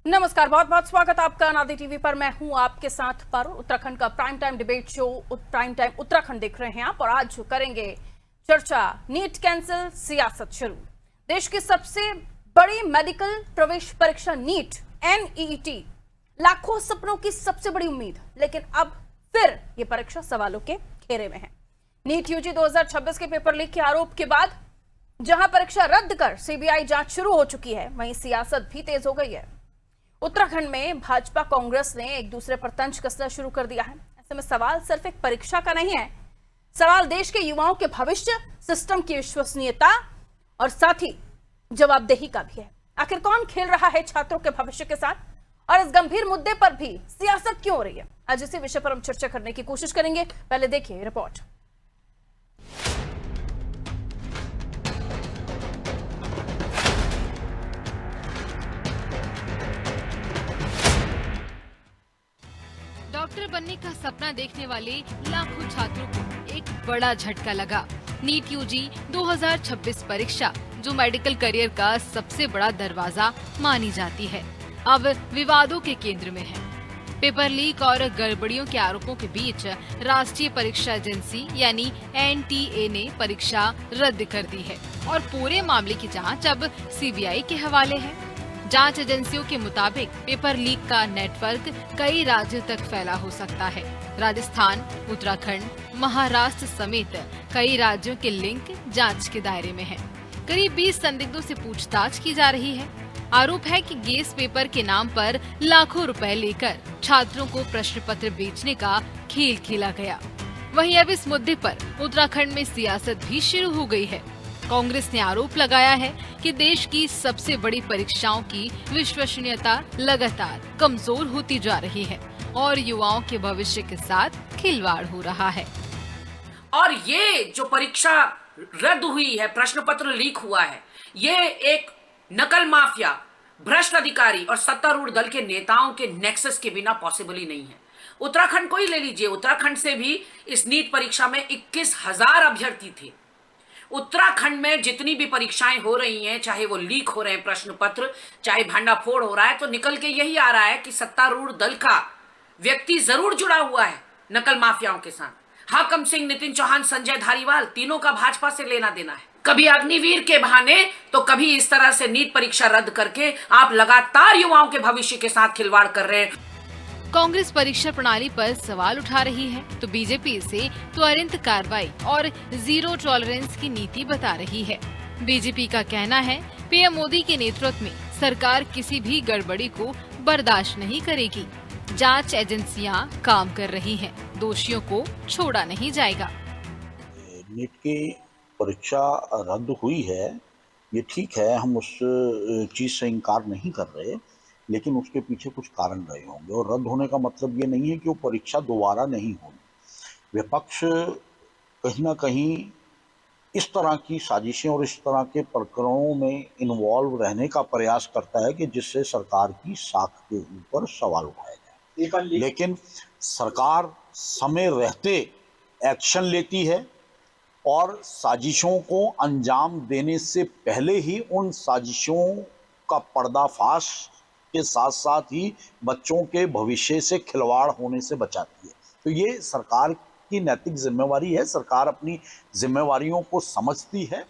नमस्कार, बहुत बहुत स्वागत आपका अनादि टीवी पर। मैं हूं आपके साथ पारुल। उत्तराखंड का prime time debate show prime time Uttarakhand देख रहे हैं आप, और आज करेंगे चर्चा नीट कैंसिल, सियासत शुरू। देश की सबसे बड़ी मेडिकल प्रवेश परीक्षा नीट NEET, लाखों सपनों की सबसे बड़ी उम्मीद, लेकिन अब फिर यह परीक्षा सवालों के घेरे में है। नीट UG 2026 के पेपर लीक के आरोप के बाद जहां परीक्षा रद्द कर CBI जांच शुरू हो चुकी है, वहीं सियासत भी तेज हो गई है। उत्तराखंड में भाजपा कांग्रेस ने एक दूसरे पर तंज कसना शुरू कर दिया है। ऐसे में सवाल सिर्फ एक परीक्षा का नहीं है, सवाल देश के युवाओं के भविष्य, सिस्टम की विश्वसनीयता और साथ ही जवाबदेही का भी है। आखिर कौन खेल रहा है छात्रों के भविष्य के साथ, और इस गंभीर मुद्दे पर भी सियासत क्यों हो रही है, आज इसी विषय पर हम चर्चा करने की कोशिश करेंगे। पहले देखिए रिपोर्ट। डॉक्टर बनने का सपना देखने वाले लाखों छात्रों को एक बड़ा झटका लगा। नीट UG 2026 परीक्षा, जो मेडिकल करियर का सबसे बड़ा दरवाजा मानी जाती है, अब विवादों के केंद्र में है। पेपर लीक और गड़बड़ियों के आरोपों के बीच राष्ट्रीय परीक्षा एजेंसी यानी NTA ने परीक्षा रद्द कर दी है और पूरे मामले की जांच अब CBI के हवाले है। जांच एजेंसियों के मुताबिक पेपर लीक का नेटवर्क कई राज्यों तक फैला हो सकता है। राजस्थान, उत्तराखंड, महाराष्ट्र समेत कई राज्यों के लिंक जांच के दायरे में हैं। करीब 20 संदिग्धों से पूछताछ की जा रही है। आरोप है कि गेस पेपर के नाम पर लाखों रुपए लेकर छात्रों को प्रश्न पत्र बेचने का खेल खेला गया। वहीं अब इस मुद्दे पर उत्तराखंड में सियासत भी शुरू हो गई है। कांग्रेस ने आरोप लगाया है कि देश की सबसे बड़ी परीक्षाओं की विश्वसनीयता लगातार कमजोर होती जा रही है और युवाओं के भविष्य के साथ खिलवाड़ हो रहा है। और ये जो परीक्षा रद्द हुई है, प्रश्न पत्र लीक हुआ है, ये एक नकल माफिया, भ्रष्ट अधिकारी और सत्तारूढ़ दल के नेताओं के नेक्सस के बिना पॉसिबल ही नहीं है। उत्तराखंड को ही ले लीजिए, उत्तराखंड से भी इस नीट परीक्षा में 21,000 अभ्यर्थी थे। उत्तराखंड में जितनी भी परीक्षाएं हो रही हैं, चाहे वो लीक हो रहे हैं प्रश्न पत्र, चाहे भांडाफोड़ हो रहा है, तो निकल के यही आ रहा है कि सत्तारूढ़ दल का व्यक्ति जरूर जुड़ा हुआ है नकल माफियाओं के साथ। हाकम सिंह, नितिन चौहान, संजय धारीवाल, तीनों का भाजपा से लेना देना है। कभी अग्निवीर के बहाने तो कभी इस तरह से नीट परीक्षा रद्द करके आप लगातार युवाओं के भविष्य के साथ खिलवाड़ कर रहे हैं। कांग्रेस परीक्षा प्रणाली पर सवाल उठा रही है तो बीजेपी इसे त्वरित कार्रवाई और जीरो टॉलरेंस की नीति बता रही है। बीजेपी का कहना है PM मोदी के नेतृत्व में सरकार किसी भी गड़बड़ी को बर्दाश्त नहीं करेगी। जांच एजेंसियां काम कर रही हैं, दोषियों को छोड़ा नहीं जाएगा। नीट की परीक्षा रद्द हुई है, ये ठीक है, हम उस चीज़ से इनकार नहीं कर रहे, लेकिन उसके पीछे कुछ कारण रहे होंगे। और रद्द होने का मतलब ये नहीं है कि वो परीक्षा दोबारा नहीं होगी। विपक्ष कहीं ना कहीं इस तरह की साजिशें और इस तरह के प्रकरणों में इन्वॉल्व रहने का प्रयास करता है कि जिससे सरकार की साख के ऊपर सवाल उठाया जाए। लेकिन सरकार समय रहते एक्शन लेती है और साजिशों को अंजाम देने से पहले ही उन साजिशों का पर्दाफाश के साथ साथ ही बच्चों के भविष्य से खिलवाड़ होने से बचाती है। तो ये सरकार की नैतिक जिम्मेवारी है, सरकार अपनी जिम्मेवारियों को समझती है।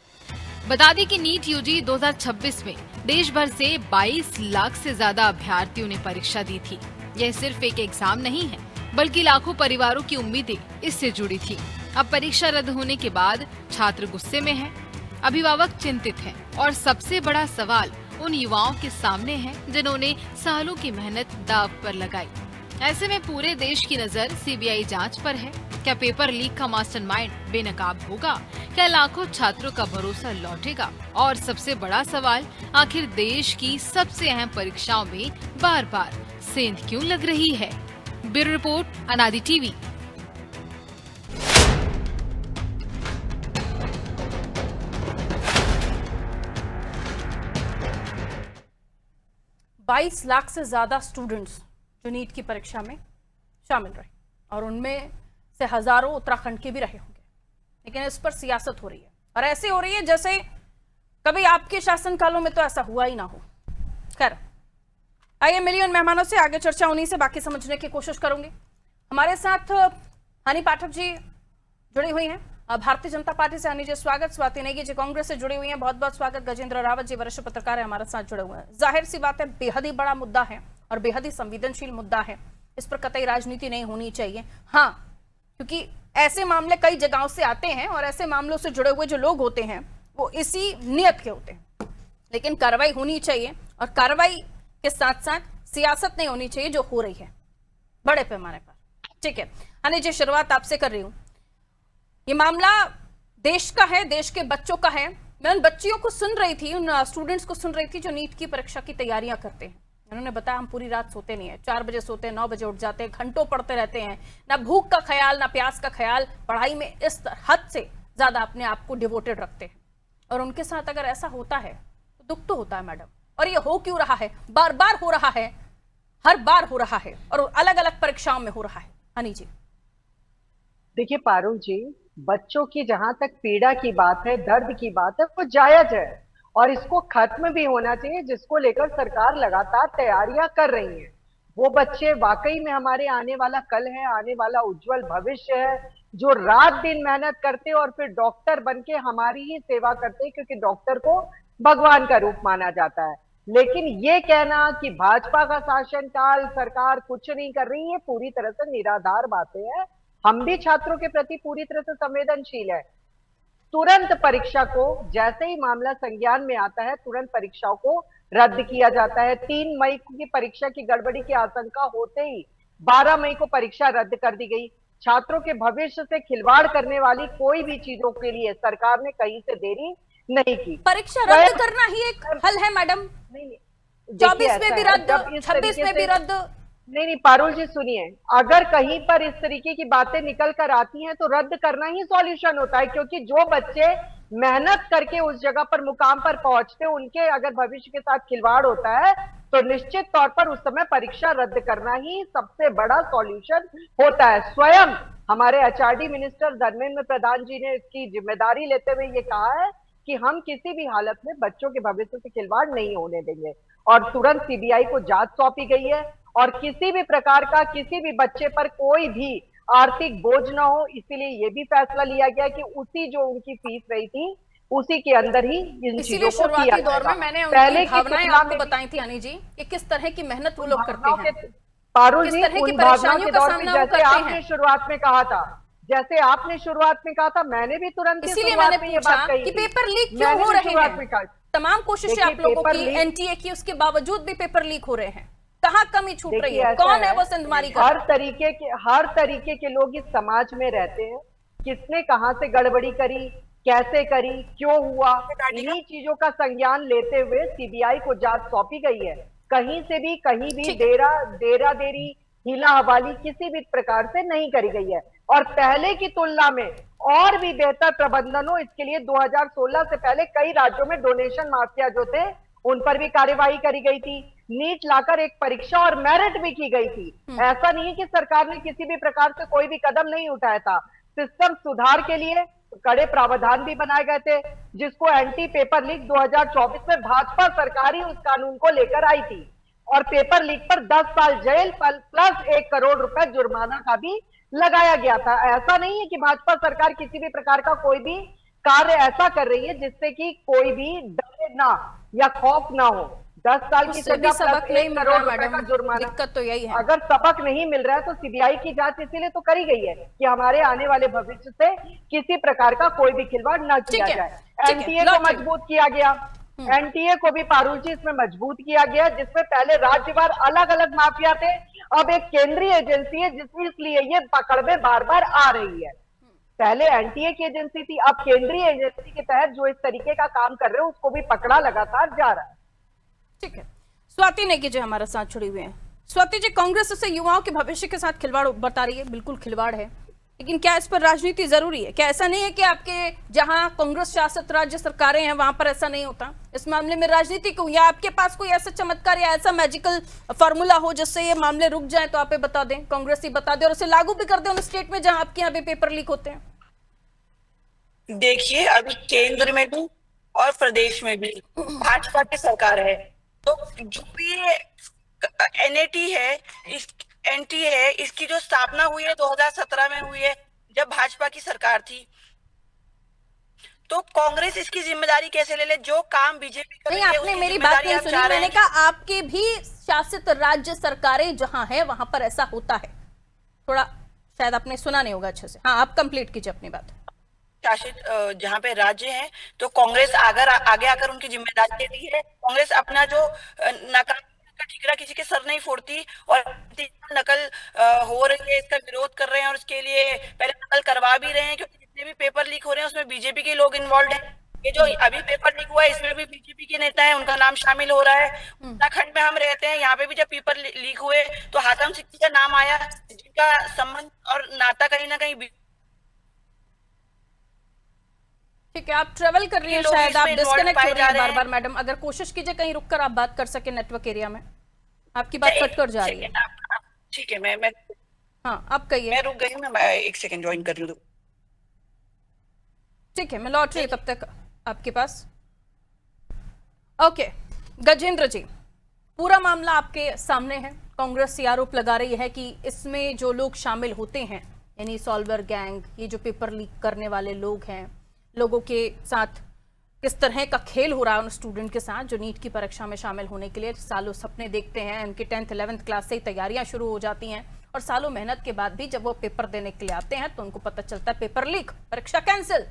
बता दें कि नीट UG 2026 में देश भर से 22 लाख से ज्यादा अभ्यर्थियों ने परीक्षा दी थी। यह सिर्फ एक एग्जाम नहीं है, बल्कि लाखों परिवारों की उम्मीदें इससे जुड़ी थी। अब परीक्षा रद्द होने के बाद छात्र गुस्से में हैं, अभिभावक चिंतित हैं और सबसे बड़ा सवाल उन युवाओं के सामने है जिन्होंने सालों की मेहनत दांव पर लगाई। ऐसे में पूरे देश की नजर CBI जांच पर है। क्या पेपर लीक का मास्टरमाइंड बेनकाब होगा? क्या लाखों छात्रों का भरोसा लौटेगा? और सबसे बड़ा सवाल, आखिर देश की सबसे अहम परीक्षाओं में बार बार सेंध क्यों लग रही है? ब्यूरो रिपोर्ट, अनादि टीवी। बाईस लाख से ज्यादा स्टूडेंट्स जो नीट की परीक्षा में शामिल रहे, और उनमें से हजारों उत्तराखंड के भी रहे होंगे, लेकिन इस पर सियासत हो रही है, और ऐसे हो रही है जैसे कभी आपके शासनकालों में तो ऐसा हुआ ही ना हो। खैर, आइए मिलिए उन मेहमानों से, आगे चर्चा उन्हीं से बाकी समझने की कोशिश करूंगी। हमारे साथ हनी पाठक जी जुड़ी हुई हैं भारतीय जनता पार्टी से। हनी जी स्वागत। स्वाति नेगी जी कांग्रेस से जुड़ी हुई हैं, बहुत बहुत स्वागत। गजेंद्र रावत जी वरिष्ठ पत्रकार है, हमारे साथ जुड़े हुए हैं। जाहिर सी बात है बेहद ही बड़ा मुद्दा है और बेहद ही संवेदनशील मुद्दा है, इस पर कतई राजनीति नहीं होनी चाहिए। हाँ, क्योंकि ऐसे मामले कई जगहों से आते हैं और ऐसे मामलों से जुड़े हुए जो लोग होते हैं वो इसी नियत के होते हैं, लेकिन कार्रवाई होनी चाहिए और कार्रवाई के साथ साथ सियासत नहीं होनी चाहिए जो हो रही है बड़े पैमाने पर। ठीक है हनी जी, शुरुआत आपसे कर रही हूं। ये मामला देश का है, देश के बच्चों का है। मैं उन बच्चियों को सुन रही थी, उन स्टूडेंट्स को सुन रही थी जो नीट की परीक्षा की तैयारियां करते हैं। उन्होंने बताया हम पूरी रात सोते नहीं है, 4 बजे सोते हैं, 9 बजे उठ जाते हैं, घंटों पढ़ते रहते हैं, ना भूख का ख्याल ना प्यास का ख्याल, पढ़ाई में इस हद से ज्यादा अपने आप को डिवोटेड रखते हैं। और उनके साथ अगर ऐसा होता है तो दुख तो होता है मैडम। और ये हो क्यों रहा है? बार बार हो रहा है, हर बार हो रहा है और अलग अलग परीक्षाओं में हो रहा है। हनी जी देखिए पारुल जी, बच्चों की जहां तक पीड़ा की बात है, दर्द की बात है, वो जायज है और इसको खत्म भी होना चाहिए, जिसको लेकर सरकार लगातार तैयारियां कर रही है। वो बच्चे वाकई में हमारे आने वाला कल है, आने वाला उज्जवल भविष्य है, जो रात दिन मेहनत करते और फिर डॉक्टर बनके हमारी ही सेवा करते, क्योंकि डॉक्टर को भगवान का रूप माना जाता है। लेकिन ये कहना कि भाजपा का शासनकाल सरकार कुछ नहीं कर रही है, पूरी तरह से निराधार बातें हैं। हम भी छात्रों के प्रति पूरी तरह से संवेदनशील है। तुरंत परीक्षा को, जैसे ही मामला संज्ञान में आता है, तुरंत परीक्षाओं को रद्द किया जाता है। 3 मई की परीक्षा की गड़बड़ी की आशंका होते ही 12 मई को परीक्षा रद्द कर दी गई। छात्रों के भविष्य से खिलवाड़ करने वाली कोई भी चीजों के लिए सरकार ने कहीं से देरी नहीं की। परीक्षा रद्द करना ही एक हल है मैडम? नहीं, 24 में भी रद्द, 26 में भी रद्द। नहीं पारुल जी सुनिए, अगर कहीं पर इस तरीके की बातें निकल कर आती हैं तो रद्द करना ही सॉल्यूशन होता है, क्योंकि जो बच्चे मेहनत करके उस जगह पर मुकाम पर पहुंचते हैं, उनके अगर भविष्य के साथ खिलवाड़ होता है तो निश्चित तौर पर उस समय परीक्षा रद्द करना ही सबसे बड़ा सॉल्यूशन होता है। स्वयं हमारे एचआरडी मिनिस्टर धर्मेंद्र प्रधान जी ने इसकी जिम्मेदारी लेते हुए ये कहा है कि हम किसी भी हालत में बच्चों के भविष्य से खिलवाड़ नहीं होने देंगे और तुरंत सीबीआई को जांच सौंपी गई है और किसी भी प्रकार का किसी भी बच्चे पर कोई भी आर्थिक बोझ ना हो, इसीलिए ये भी फैसला लिया गया कि उसी जो उनकी फीस रही थी उसी के अंदर ही इन चीजों को किया शुरुआती दौर में मैंने पहले की भावनाएं आपको बताई थी हनी जी कि किस तरह की मेहनत वो लोग करते हैं, पारुल किस जी, तरह की उन भावनाओं परेशानियों के का दौर में सामना वो जैसे करते आपने हैं। शुरुआत में कहा था, जैसे आपने शुरुआत में कहा था, मैंने भी तुरंत इसीलिए मैंने पूछा कि पेपर लीक क्यों हो रहे हैं। तमाम कोशिशें आप लोगों की, एनटीए की, उसके बावजूद भी पेपर लीक हो रहे हैं। कहाँ कमी छूट रही है? कौन है वो सिंधमारी का? हर तरीके के लोग इस समाज में रहते हैं। किसने कहां से गड़बड़ी करी, कैसे करी, क्यों हुआ, इन्हीं चीजों का संज्ञान लेते हुए सीबीआई को जांच सौंपी गई है। कहीं से भी कहीं भी देरा देरी, हीला हवाली किसी भी प्रकार से नहीं करी गई है और पहले की तुलना में और भी बेहतर प्रबंधन हो, इसके लिए 2016 से पहले कई राज्यों में डोनेशन माफिया जो थे उन पर भी कार्यवाही करी गई थी। नीट लाकर एक परीक्षा और मेरिट भी की गई थी। ऐसा नहीं है कि सरकार ने किसी भी प्रकार से कोई भी कदम नहीं उठाया था। सिस्टम सुधार के लिए कड़े प्रावधान भी बनाए गए थे, जिसको एंटी पेपर लीक 2024 में भाजपा सरकार ही उस कानून को लेकर आई थी और पेपर लीक पर 10 साल जेल प्लस 1 करोड़ रुपए जुर्माना का भी लगाया गया था। ऐसा नहीं है कि भाजपा सरकार किसी भी प्रकार का कोई भी कार्य ऐसा कर रही है जिससे कि कोई भी डरे ना या खौफ ना हो। 10 साल की सजा सबक नहीं मिल रहा मैडम, जुर्माना, दिक्कत तो यही है। अगर सबक नहीं मिल रहा है तो सीबीआई की जांच इसीलिए तो करी गई है कि हमारे आने वाले भविष्य से किसी प्रकार का कोई भी खिलवाड़ न किया जाए। एनटीए को मजबूत किया गया, एनटीए को भी पारुल जी इसमें मजबूत किया गया, जिसमें पहले राज्यवार अलग अलग माफिया थे, अब एक केंद्रीय एजेंसी है जिसमें इसलिए ये पकड़ में बार बार आ रही है। पहले एनटीए की एजेंसी थी, अब केंद्रीय एजेंसी के तहत जो इस तरीके का काम कर रहे हैं उसको भी पकड़ा लगातार जा रहा है। ठीक है, स्वाति नेगी जी हमारे साथ जुड़ी हुए हैं। स्वाति जी, कांग्रेस से युवाओं के भविष्य के साथ खिलवाड़ बता रही है, बिल्कुल खिलवाड़ है, लेकिन क्या इस पर राजनीति जरूरी है? क्या ऐसा नहीं है कि आपके जहां कांग्रेस शासित राज्य सरकारें हैं वहां पर ऐसा नहीं होता? इस मामले में राजनीति क्यों? या आपके पास कोई ऐसा चमत्कार या ऐसा मैजिकल फॉर्मूला हो जिससे ये मामले रुक जाए तो आप बता दें, कांग्रेस ही बता दे और उसे लागू भी कर दे उन स्टेट में जहां आपके यहाँ भी पेपर लीक होते हैं? देखिए, अभी केंद्र में भी और प्रदेश में भी भाजपा की सरकार है, तो जो भी एनएटी है, इस एनटी है, इसकी जो स्थापना हुई है 2017 में हुई है, जब भाजपा की सरकार थी। तो कांग्रेस इसकी जिम्मेदारी कैसे ले ले? जो काम बीजेपी कर रही नहीं, है आपने उसकी मेरी बात जिम्मेदारी नहीं आप सुनी। चाह रहे मैंने हैं कहा आपके भी शासित राज्य सरकारें जहां है वहां पर ऐसा होता है। थोड़ा शायद आपने सुना नहीं होगा अच्छे से। हाँ, आप कंप्लीट कीजिए अपनी बात। शासित जहाँ पे राज्य हैं, तो कांग्रेस अगर आगे आकर उनकी जिम्मेदारी लेती है। कांग्रेस अपना जो नाकामी का ठीकरा किसी के सर नहीं फोड़ती, और नकल हो रही है इसका विरोध कर रहे हैं, और उसके लिए पहले नकल करवा भी रहे हैं, क्योंकि जितने भी पेपर लीक हो रहे हैं उसमें बीजेपी के लोग इन्वॉल्व हैं। ये जो अभी पेपर लीक हुआ है इसमें भी बीजेपी के नेता है, उनका नाम शामिल हो रहा है। उत्तराखंड में हम रहते हैं, यहाँ पे भी जब पेपर लीक हुए तो हाकम सिद्दीकी का नाम आया, जिनका संबंध और नाता कहीं ना कहीं ठीक है, आप ट्रेवल कर रही हैं, लोग शायद आप इसमें डिस्कनेक्ट हो involved रही हैं पाए जा बार रहे बार। मैडम, अगर कोशिश कीजिए कहीं रुककर आप बात कर सके नेटवर्क एरिया में। आपकी बात कट कर जा रही है। ठीक है, मैं हाँ, आप कहिए। मैं रुक गई हूँ, मैं एक सेकंड ज्वाइन कर रही हूँ। ठीक है, मैं लौट रही हूँ तब तक आपके पास। ओके गजेंद्र जी, पूरा मामला आपके सामने है। कांग्रेस ये आरोप लगा रही है कि इसमें जो लोग शामिल होते हैं, यानी सॉल्वर गैंग, ये जो पेपर लीक करने वाले लोग हैं, लोगों के साथ किस तरह का खेल हो रहा है उन स्टूडेंट के साथ जो नीट की परीक्षा में शामिल होने के लिए सालों सपने देखते हैं। उनकी 10th 11th क्लास से ही तैयारियां शुरू हो जाती हैं, और सालों मेहनत के बाद भी जब वो पेपर देने के लिए आते हैं तो उनको पता चलता है पेपर लीक, परीक्षा कैंसिल।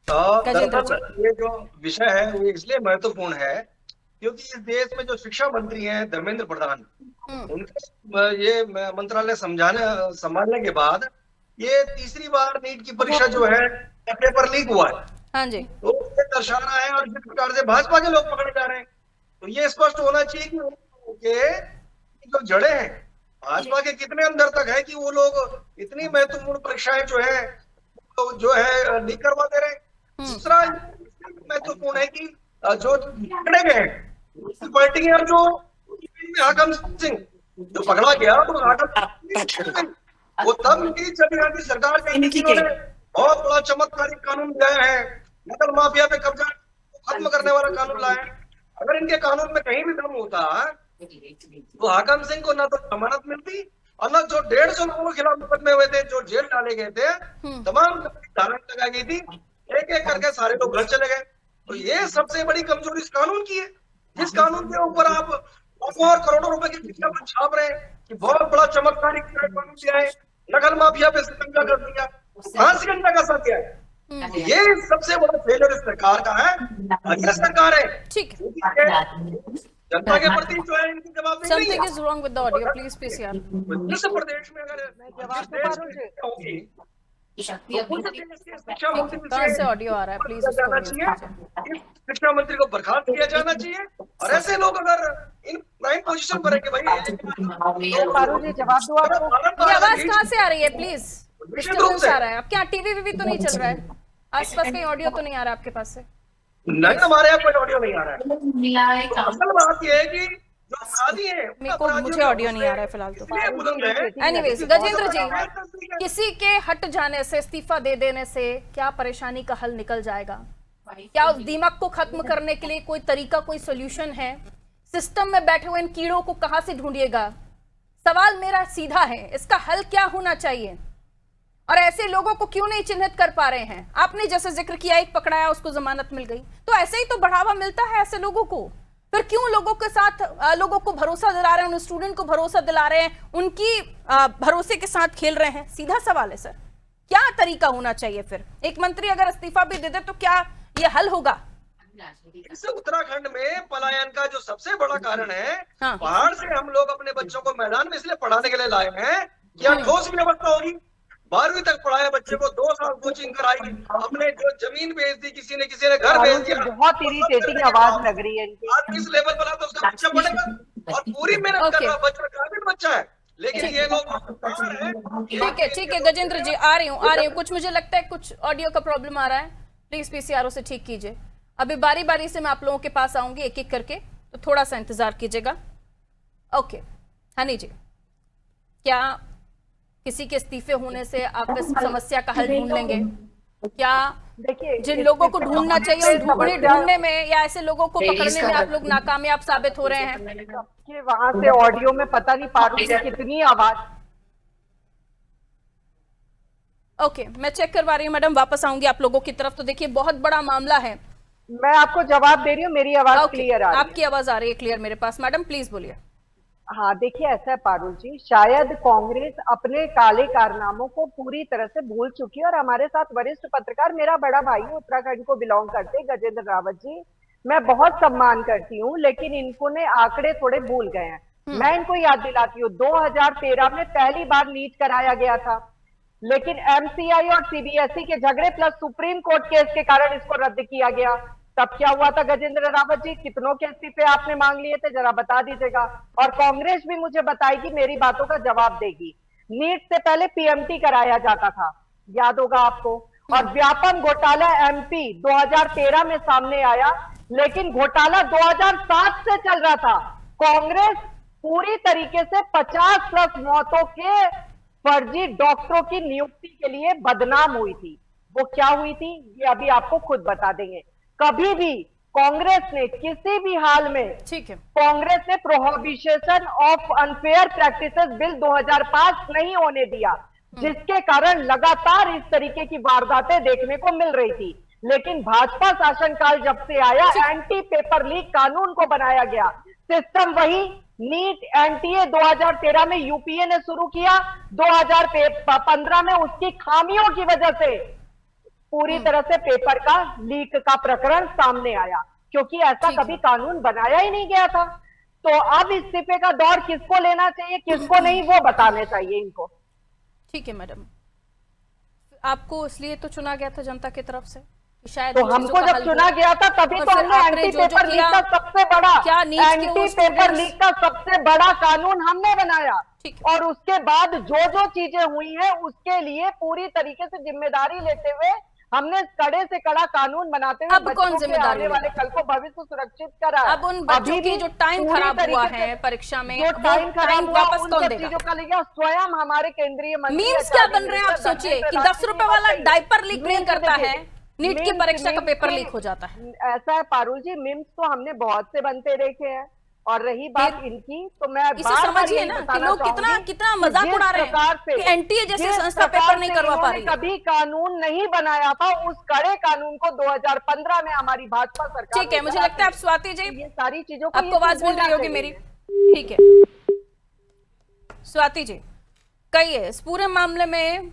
दरअसल ये जो विषय है वो इसलिए महत्वपूर्ण है क्योंकि इस देश में जो शिक्षा मंत्री हैं धर्मेंद्र प्रधान, उनके ये मंत्रालय संभालने के बाद ये तीसरी बार नीट की परीक्षा जो है पेपर लीक हुआ है। हाँ जी, तो ये दर्शा रहा है, और जिस प्रकार से भाजपा के लोग पकड़े जा रहे हैं, तो ये स्पष्ट होना चाहिए कि जो जड़े हैं भाजपा के कितने अंदर तक है कि वो लोग इतनी महत्वपूर्ण परीक्षाएं जो है लीक करवा दे रहे हैं। दूसरा महत्वपूर्ण है कि जो पकड़े गए पार्टी है, जो हाकम सिंह जो पकड़ा गया, तो हाकम वो तब की जब यहाँ की सरकार ने बहुत बड़ा चमत्कारिक कानून लाया है, नकल माफिया पे कब्जा खत्म करने वाला कानून लाया है। अगर इनके कानून में कहीं भी दम होता तो हाकम सिंह को ना तो जमानत मिलती, और ना जो 150 लोगों के खिलाफ मुकदमे हुए थे, जो जेल डाले गए थे, तमाम धारा लगाई गई थी, एक एक करके सारे लोग घर चले गए। तो ये सबसे बड़ी कमजोरी इस कानून की है, जिस कानून के ऊपर आप लाखों और करोड़ों रुपए की विज्ञापन छाप रहे हैं कि बहुत बड़ा चमत्कारिक कानून किया है, नकल माफिया पे कब्जा कर दिया, फांसी का कैसा किया है। ये सबसे बड़ा फेलियर इस सरकार का है। ये सरकार है ठीक, जनता के प्रति जो है इनकी जवाबदेही नहीं समथिंग है। Is wrong with the audio, please PCR. जिस प्रदेश में अगर होगी शिक्षा मंत्री कहाँ से ऑडियो आ रहा है, प्लीज जाना चाहिए, शिक्षा मंत्री को बर्खास्त किया जाना चाहिए, और ऐसे लोग अगर इन प्राइम पोजीशन पर है कि भाई जवाब दो आपको। ये आवाज कहाँ से आ रही है? प्लीज, डिस्टर्बेंस आ रहा है। आपके यहाँ टीवी वीवी तो नहीं चल रहा है? आसपास कहीं ऑडियो तो नहीं आ रहा आपके पास से? नहीं, हमारे यहाँ कोई ऑडियो नहीं आ रहा है। तो असल बात यह है कि जो अपराधी है मुझे ऑडियो नहीं आ रहा है फिलहाल तो। एनीवेज गजेंद्र जी, किसी के हट जाने से, इस्तीफा दे देने से क्या परेशानी का हल निकल जाएगा? क्या उस दीमक को खत्म करने के लिए कोई तरीका, कोई सोल्यूशन है? सिस्टम में बैठे हुए इन कीड़ों को कहां से ढूंढिएगा? सवाल मेरा सीधा है, इसका हल क्या होना चाहिए? और ऐसे लोगों को क्यों नहीं चिन्हित कर पा रहे हैं? आपने जैसे जिक्र किया, एक पकड़ाया, उसको जमानत मिल गई, तो ऐसे ही तो बढ़ावा मिलता है ऐसे लोगों को। फिर क्यों लोगों के साथ लोगों को भरोसा दिला रहे हैं, उन स्टूडेंट को भरोसा दिला रहे हैं, उनकी भरोसे के साथ खेल रहे हैं? सीधा सवाल है सर, क्या तरीका होना चाहिए? फिर एक मंत्री अगर इस्तीफा भी दे दे तो क्या ये हल होगा? इस उत्तराखंड में पलायन का जो सबसे बड़ा कारण है, हाँ। पहाड़ से हम लोग अपने बच्चों को मैदान में इसलिए पढ़ाने के लिए लाए हैं कि यहाँ ठोस व्यवस्था होगी। 12वीं तक पढ़ाया बच्चे को, 2 साल कोचिंग कराई, हमने जो जमीन बेच दी, किसी ने घर बेच दिया। बहुत इरिटेटिंग आवाज लग रही है इनकी। आज किस लेवल पर तो उसका बच्चा पढ़ेगा, और पूरी मेहनत कर रहा बच्चा, ग्रामीण बच्चा है, लेकिन ये लोग ठीक है गजेंद्र जी, आ रही हूँ। कुछ मुझे लगता है कुछ ऑडियो का प्रॉब्लम आ रहा है, प्लीज पीसीआरओ से ठीक कीजिए। अभी बारी बारी से मैं आप लोगों के पास आऊंगी एक एक करके, तो थोड़ा सा इंतजार कीजिएगा। ओके हनी जी, क्या किसी के इस्तीफे होने से आप इस समस्या का हल ढूंढ लेंगे? क्या देखिए, जिन लोगों को ढूंढना चाहिए उन ढूंढने में या ऐसे लोगों को पकड़ने में आप लोग नाकामयाब साबित हो रहे हैं? कि वहां से ऑडियो में पता नहीं पारुल की कितनी आवाज। ओके, मैं चेक करवा रही हूँ मैडम, वापस आऊंगी आप लोगों की तरफ। तो देखिए बहुत बड़ा मामला है। मैं आपको जवाब दे रही हूँ, मेरी आवाज क्लियर आ रही है? आपकी आवाज आ रही है क्लियर मेरे पास। मैडम प्लीज बोलिए। हाँ, देखिए ऐसा है पारुल जी, शायद कांग्रेस अपने काले कारनामों को पूरी तरह से भूल चुकी है। और हमारे साथ वरिष्ठ पत्रकार, मेरा बड़ा भाई उत्तराखंड को बिलोंग करते गजेंद्र रावत जी, मैं बहुत सम्मान करती हूँ, लेकिन इनको ने आंकड़े थोड़े भूल गए हैं। मैं इनको याद दिलाती हूँ, 2013 में पहली बार नीट कराया गया था, लेकिन एमसीआई और सीबीएसई के झगड़े प्लस सुप्रीम कोर्ट केस के कारण इसको रद्द किया गया। तब क्या हुआ था गजेंद्र रावत जी? कितनों के इस्तीफे आपने मांग लिए थे, जरा बता दीजिएगा। और कांग्रेस भी मुझे बताएगी, मेरी बातों का जवाब देगी। नीट से पहले पीएमटी कराया जाता था, याद होगा आपको। और व्यापम घोटाला एमपी 2013 में सामने आया, लेकिन घोटाला 2007 से चल रहा था। कांग्रेस पूरी तरीके से 50+ मौतों के फर्जी डॉक्टरों की नियुक्ति के लिए बदनाम हुई थी। वो क्या हुई थी ये अभी आपको खुद बता देंगे। कभी भी कांग्रेस ने किसी भी हाल में, ठीक है, कांग्रेस ने prohibition of unfair practices bill 2005 नहीं होने दिया, जिसके कारण लगातार इस तरीके की वारदातें देखने को मिल रही थी। लेकिन भाजपा शासनकाल जब से आया, एंटी पेपर लीक कानून को बनाया गया। सिस्टम वही, नीट एनटीए 2013 में यूपीए ने शुरू किया, 2015 में उसकी खामियों की वजह से पूरी तरह से पेपर का लीक का प्रकरण सामने आया, क्योंकि ऐसा कभी कानून बनाया ही नहीं गया था। तो अब इस्तीफे का दौर किसको लेना चाहिए, किसको नहीं, वो बताने चाहिए इनको। ठीक है मैडम, आपको इसलिए तो चुना गया था जनता की तरफ से, शायद तो हमको जब चुना गया था तभी तो हमने एंटी पेपर लीक का सबसे बड़ा, एंटी पेपर लीक का सबसे बड़ा कानून हमने बनाया। और उसके बाद जो चीजें हुई हैं उसके लिए पूरी तरीके से जिम्मेदारी लेते हुए हमने कड़े से कड़ा कानून बनाते हुए अब कौन जिम्मेदारी आने वाले कल को भविष्य सुरक्षित करा। अब उन बच्चों की जो टाइम खराब हुआ है परीक्षा में, जो टाइम खराब हुआ वापस कौन देगा? चीजों का लिया स्वयं हमारे केंद्रीय मंत्री। मीम्स क्या बन रहे हैं आप सोचिए कि 10 रुपए वाला डायपर लीक नहीं करता है, नीट की परीक्षा का पेपर लीक हो जाता है। ऐसा है पारुल जी, मीम्स तो हमने बहुत से बनते देखे हैं। और रही बात इनकी, तो मैं इसे समझिए ना कि लोग कितना मजाक उड़ा रहे हैं कि एनटीए जैसी संस्था पेपर नहीं करवा पा रही। कभी कानून नहीं बनाया था, उस कड़े कानून को 2015 में हमारी भाजपा सरकार। ठीक है, मुझे लगता है आप स्वाति जी, ये सारी चीजों को आपको आवाज मिल रही होगी मेरी। ठीक है स्वाति जी, कहिए, इस पूरे मामले में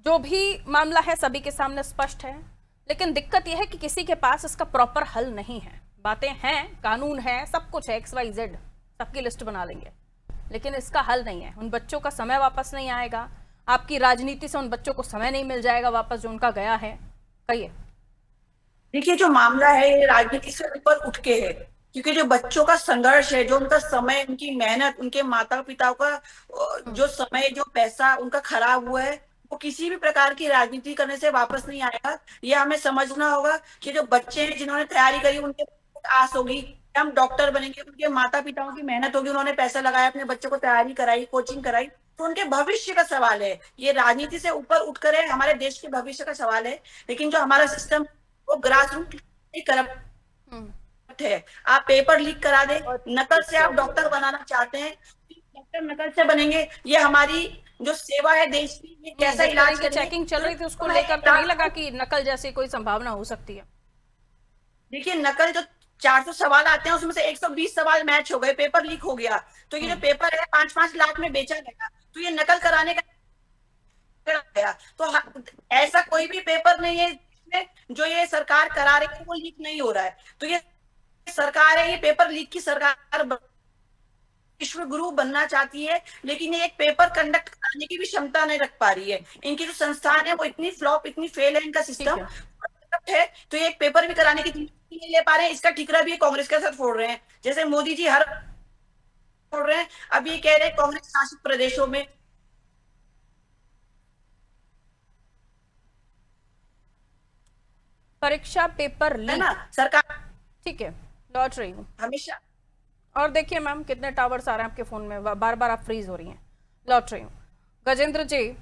जो भी मामला है सभी के सामने स्पष्ट है, लेकिन दिक्कत यह है कि किसी के पास इसका प्रॉपर हल नहीं है। बातें हैं, कानून है, सब कुछ है, XYZ सबकी लिस्ट बना लेंगे, लेकिन इसका हल नहीं है। उन बच्चों का समय वापस नहीं आएगा, आपकी राजनीति से उन बच्चों को समय नहीं मिल जाएगा वापस जो उनका गया है। कहिए। देखिए, जो मामला है ये राजनीति से ऊपर उठ के है, क्योंकि जो बच्चों का संघर्ष है, जो उनका समय, उनकी मेहनत, उनके माता पिता का जो समय, जो पैसा उनका खराब हुआ है, वो किसी भी प्रकार की राजनीति करने से वापस नहीं आएगा। ये हमें समझना होगा कि जो बच्चे हैं जिन्होंने तैयारी करी, उनके आस होगी कि हम डॉक्टर बनेंगे, उनके माता पिताओं की मेहनत होगी, उन्होंने पैसा लगाया, अपने बच्चे को तैयारी कराई, कोचिंग कराई, तो उनके भविष्य का सवाल है। ये राजनीति से ऊपर उठकर है, हमारे देश के भविष्य का सवाल है। लेकिन जो हमारा सिस्टम वो ग्रास रूट करप्ट है। आप पेपर लीक करा दे, नकल से आप डॉक्टर बनाना चाहते हैं, डॉक्टर नकल से बनेंगे। ये हमारी जो सेवा है देश की, ये कैसा इलाज की चेकिंग चल रही थी, उसको लेकर तो नहीं लगा कि नकल जैसी कोई संभावना हो सकती है? देखिए, नकल जो 400 सवाल आते हैं उसमें से 120 सवाल मैच हो गए, पेपर लीक हो गया। तो ये जो पेपर है 5-5 लाख में बेचा गया, तो ये नकल कराने का गया। तो ऐसा कोई भी पेपर नहीं है जो ये सरकार करा रही है वो लीक नहीं हो रहा है। तो ये सरकार है, ये पेपर लीक की सरकार विश्व गुरु बनना चाहती है, लेकिन ये एक पेपर कंडक्ट कराने की भी क्षमता नहीं रख पा रही है। इनकी जो संस्थान है वो इतनी फ्लॉप, इतनी फेल है, इनका सिस्टम है, तो ये एक पेपर भी कराने की जिम्मेदारी नहीं ले पा रहे हैं। इसका ठिकरा भी कांग्रेस के साथ फोड़ रहे हैं, जैसे मोदी जी हर फोड़ रहे हैं। अब ये कह रहे हैं कांग्रेस शासित प्रदेशों में परीक्षा पेपर लीक, है ना सरकार। ठीक है, लौट रही हूँ हमेशा। और देखिए मैम कितने टावर्स आ रहे हैं आपके फोन में, बार बार आप फ्रीज हो रही हैं। लौट रही हूँ। गजेंद्र जी,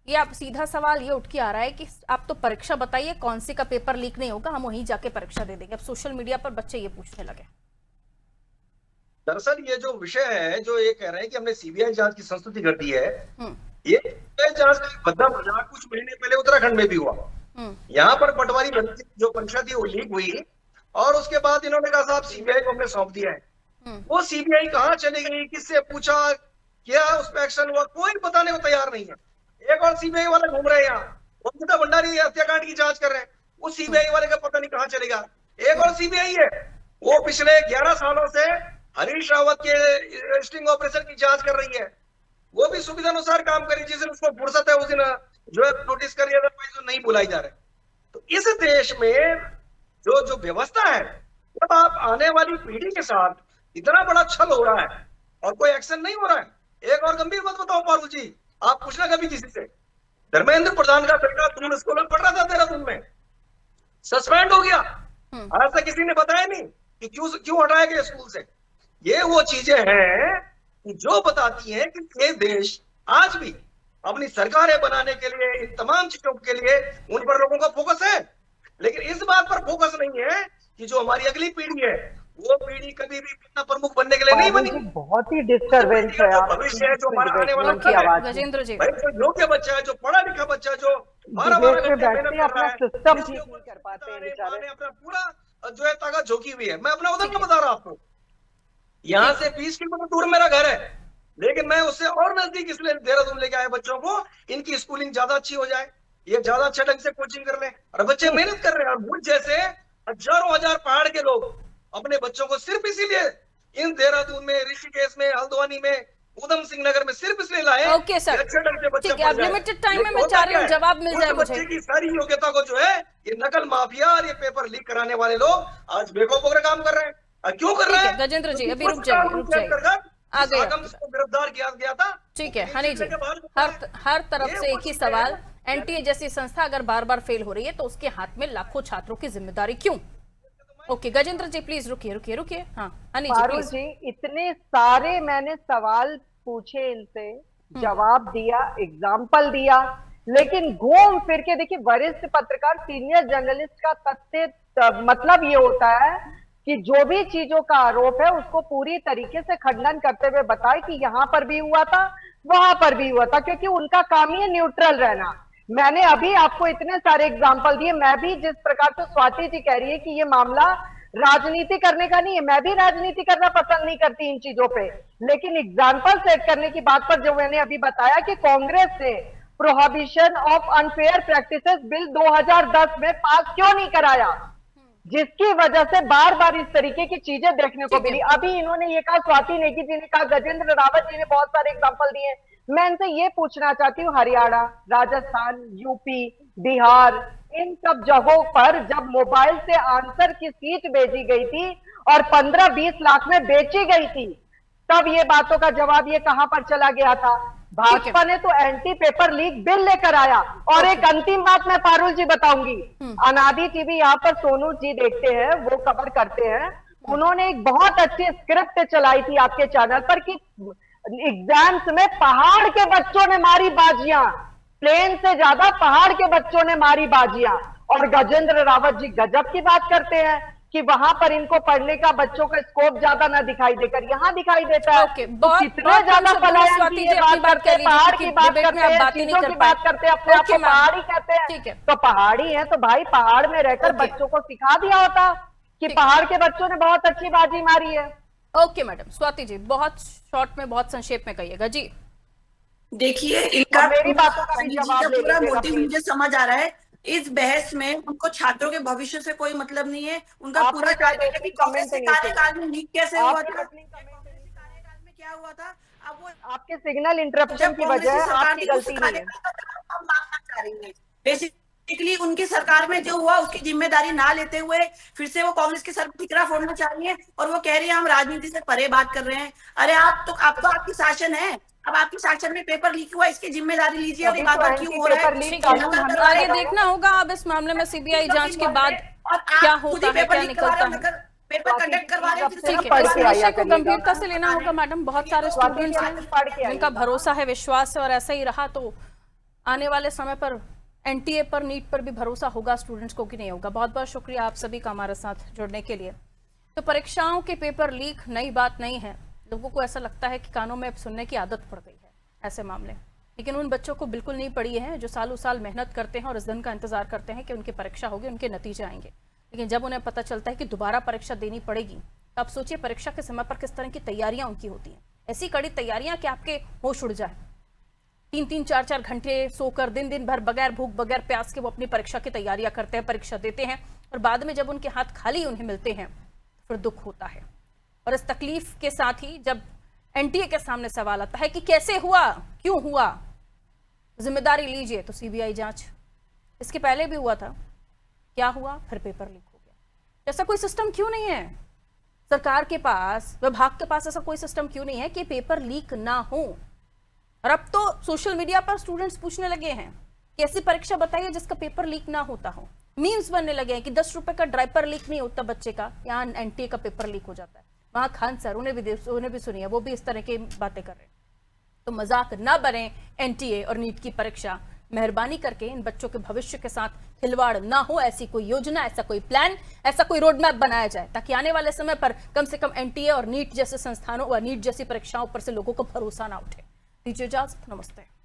ये आप सीधा सवाल ये उठ के आ रहा है कि आप तो परीक्षा बताइए कौन सी का पेपर लीक नहीं होगा, हम वहीं जाके परीक्षा दे देंगे। अब सोशल मीडिया पर बच्चे ये पूछने लगे। दरअसल ये जो विषय है, जो ये कह रहे हैं कि हमने सीबीआई जांच की संस्तुति कर दी है, ये जांच का बद्दा मजाक कुछ महीने पहले उत्तराखंड में भी हुआ। यहाँ पर पटवारी जो परीक्षा थी वो लीक हुई और उसके बाद इन्होंने कहा साहब सीबीआई को हमने सौंप दिया है। वो सीबीआई कहाँ चली गई, किससे पूछा, क्या उस पर एक्शन हुआ, कोई बताने को तैयार नहीं है। एक और सीबीआई वाले घूम रहे हैं यहाँ, ममता भंडारी हत्याकांड की जांच कर रहे हैं, वो सीबीआई वाले का पता नहीं कहाँ चलेगा। एक और सीबीआई है, वो पिछले 11 सालों से हरीश रावत के स्टिंग ऑपरेशन की जांच कर रही है। वो भी सुविधा अनुसार काम करी, जिस दिन उसको फुर्सत है उस दिन जो है नोटिस करिए, अदरवाइज नहीं बुलाई जा रहे। तो इस देश में जो व्यवस्था है, जब आप आने वाली पीढ़ी के साथ इतना बड़ा छल हो रहा है और कोई एक्शन नहीं हो रहा है। एक और गंभीर बात बताओ पारुल जी, आप पूछना कभी किसी से, धर्मेंद्र प्रधान का बेटा दून स्कूल में पढ़ रहा था देहरादून में, सस्पेंड हो गया। आज तक किसी ने बताया नहीं कि क्यों हटाया गया स्कूल से। ये वो चीजें हैं कि जो बताती हैं कि ये देश आज भी अपनी सरकारें बनाने के लिए, इन तमाम चीजों के लिए उन पर लोगों का फोकस है, लेकिन इस बात पर फोकस नहीं है कि जो हमारी अगली पीढ़ी है, वो पीढ़ी कभी भी अपना प्रमुख बनने के लिए नहीं बनी। बहुत ही डिस्टर्बेंस है। भविष्य है जो हमारा आने वाला गजेंद्र जी, जो योग्य बच्चा है, जो पढ़ा लिखा बच्चा, जो 12-12 घंटे मेहनत कर रहा है, सिस्टम ठीक नहीं कर पाते हैं बेचारे। अपना पूरा जो है ताकत झोंकी हुई है। मैं अपना उदाहरण बता रहा आपको, यहाँ से 20 किलोमीटर दूर मेरा घर है, लेकिन मैं उससे और नजदीक इसलिए देहरादून लेके आया बच्चों को, इनकी स्कूलिंग ज्यादा अच्छी हो जाए, ये ज्यादा अच्छे ढंग से कोचिंग कर ले और बच्चे मेहनत कर रहे हैं। और मुझ जैसे हजारों हजार पहाड़ के लोग अपने बच्चों को सिर्फ इसीलिए इन देहरादून में, ऋषिकेश में, हल्द्वानी में, उधम सिंह नगर में सिर्फ इसलिए लाए। ओके सर, अच्छे ढंग से बच्चे ठीक है, अब लिमिटेड टाइम में मैं चाह रही हूँ जवाब मिल जाए मुझे। बच्चे की सारी योग्यता को जो है ये नकल माफिया और ये पेपर लीक कराने वाले लोग आज बेखौफ होकर काम कर रहे हैं। क्यों कर रहे हैं गजेंद्र जी? अभी रुक जाइए, आ गए गिरफ्तार किया गया था। ठीक है हनी जी, हर तरफ से एक ही सवाल, एनटीए जैसी संस्था अगर बार बार फेल हो रही है तो उसके हाथ में लाखों छात्रों की जिम्मेदारी क्यों? ओके गजेंद्र जी प्लीज रुकिए। हाँ हनी जी प्लीज। जी इतने सारे मैंने सवाल पूछे इनसे, जवाब दिया, एग्जाम्पल दिया, लेकिन घूम फिर के देखिए वरिष्ठ पत्रकार, सीनियर जर्नलिस्ट का तथ्य मतलब ये होता है कि जो भी चीजों का आरोप है उसको पूरी तरीके से खंडन करते हुए बताए कि यहाँ पर भी हुआ था, वहां पर भी हुआ था, क्योंकि उनका काम ही है न्यूट्रल रहना। मैंने अभी आपको इतने सारे एग्जाम्पल दिए। मैं भी जिस प्रकार से स्वाति जी कह रही है कि ये मामला राजनीति करने का नहीं है, मैं भी राजनीति करना पसंद नहीं करती इन चीजों पे, लेकिन एग्जाम्पल सेट करने की बात पर जो मैंने अभी बताया कि कांग्रेस ने prohibition of unfair practices bill 2010 में पास क्यों नहीं कराया, जिसकी वजह से बार बार इस तरीके की चीजें देखने को मिली। अभी इन्होंने ये कहा, स्वाति नेगी जी ने कहा, गजेंद्र रावत जी ने बहुत सारे एग्जाम्पल दिए। मैं इनसे ये पूछना चाहती हूँ, हरियाणा, राजस्थान, यूपी, बिहार, इन सब जगहों पर जब मोबाइल से आंसर की सीट भेजी गई थी और 15-20 लाख में बेची गई थी, तब ये बातों का जवाब ये कहां पर चला गया था? भाजपा ने तो एंटी पेपर लीक बिल लेकर आया। और एक अंतिम बात मैं पारुल जी बताऊंगी, अनादि टीवी यहाँ पर सोनू जी देखते हैं, वो कवर करते हैं, उन्होंने एक बहुत अच्छी स्क्रिप्ट चलाई थी आपके चैनल पर कि एग्जाम्स में पहाड़ के बच्चों ने मारी बाजियां, प्लेन से ज्यादा पहाड़ के बच्चों ने मारी बाजियां। और गजेंद्र रावत जी गजब की बात करते हैं कि वहां पर इनको पढ़ने का बच्चों का स्कोप ज्यादा ना दिखाई देकर यहाँ दिखाई देता है। बहुत कितना ज्यादा पलायन की बात करते हैं, पहाड़ की बात करते हैं, चीजों की बात करते हैं, अपने आप को पहाड़ी कहते हैं। तो पहाड़ी है तो भाई पहाड़ में रहकर बच्चों को सिखा दिया होता कि पहाड़ के बच्चों ने बहुत अच्छी बाजी मारी है। ओके मैडम, स्वाति जी बहुत शॉर्ट में, बहुत संक्षेप में कहिएगा जी। देखिए इनका मेरी बातों का भी जवाब ले पूरा लीजिएगा मोटिव प्लीज। मुझे समझ आ रहा है। इस बहस में उनको छात्रों के भविष्य से कोई मतलब नहीं है। उनका आपने पूरा क्या टारगेट है कि कांग्रेस के कार्यकाल में लीक कैसे हुआ था, कांग्रेस के कार्यकाल में क्या हुआ था। अब वो आपके सिग्नल इंटरप्शन की वजह है, आपकी गलती नहीं है। हम मांगना चाह रही है। बेसिकली उनकी सरकार में जो हुआ उसकी जिम्मेदारी ना लेते हुए फिर से वो कांग्रेस के सर पर ठिकरा फोड़ना चाह रही है और वो कह रही है हम राजनीति से परे बात कर रहे हैं। अरे आप तो आपकी शासन है, अब आपकी शासन में पेपर लीक हुआ, इसकी जिम्मेदारी लीजिए। और बात क्यों हो रहा है आगे देखना होगा अब इस मामले में सीबीआई जांच के बाद क्या होता है, क्या निकलता है। पेपर कंडक्ट करवा रहे हैं। ठीक है, इस विषय को गंभीरता से लेना होगा मैडम। बहुत सारे स्टूडेंट्स हैं जिनका भरोसा है, विश्वास है, और ऐसा ही रहा तो आने वाले समय पर एनटीए पर, नीट पर भी भरोसा होगा स्टूडेंट्स को कि नहीं होगा। बहुत बहुत शुक्रिया आप सभी का हमारे साथ जुड़ने के लिए। तो परीक्षाओं के पेपर लीक नई बात नहीं है, लोगों को ऐसा लगता है कि कानों में अब सुनने की आदत पड़ गई है ऐसे मामले, लेकिन उन बच्चों को बिल्कुल नहीं पड़ी है जो सालों साल मेहनत करते हैं और इस दिन का इंतजार करते हैं कि उनकी परीक्षा होगी, उनके नतीजे आएंगे। लेकिन जब उन्हें पता चलता है कि दोबारा परीक्षा देनी पड़ेगी, तो आप सोचिए परीक्षा के समय पर किस तरह की तैयारियां उनकी होती हैं। ऐसी कड़ी तैयारियां कि आपके होश उड़ जाए। 3-3, 4-4 घंटे सोकर दिन भर बगैर भूख बगैर प्यास के वो अपनी परीक्षा की तैयारियां करते हैं, परीक्षा देते हैं, और बाद में जब उनके हाथ खाली उन्हें मिलते हैं तो फिर दुख होता है। और इस तकलीफ के साथ ही जब एनटीए के सामने सवाल आता है कि कैसे हुआ, क्यों हुआ, जिम्मेदारी लीजिए, तो सीबीआई जांच। इसके पहले भी हुआ था, क्या हुआ, फिर पेपर लीक हो गया। ऐसा कोई सिस्टम क्यों नहीं है सरकार के पास, विभाग के पास? ऐसा कोई सिस्टम क्यों नहीं है कि पेपर लीक ना हो? और अब तो सोशल मीडिया पर स्टूडेंट्स पूछने लगे हैं कि ऐसी परीक्षा बताइए जिसका पेपर लीक ना होता हो। मीम्स बनने लगे हैं कि 10 रुपए का ड्राइपर लीक नहीं होता बच्चे का, यहाँ एनटीए का पेपर लीक हो जाता है। वहां खान सर, उन्हें भी सुनिए, वो भी इस तरह की बातें कर रहे हैं। तो मजाक ना बने एनटीए और नीट की परीक्षा। मेहरबानी करके इन बच्चों के भविष्य के साथ खिलवाड़ ना हो, ऐसी कोई योजना, ऐसा कोई प्लान, ऐसा कोई रोड मैप बनाया जाए ताकि आने वाले समय पर कम से कम एनटीए और नीट जैसे संस्थानों और नीट जैसी परीक्षाओं पर से लोगों को भरोसा ना उठे। दीजिए इजाजत, नमस्ते।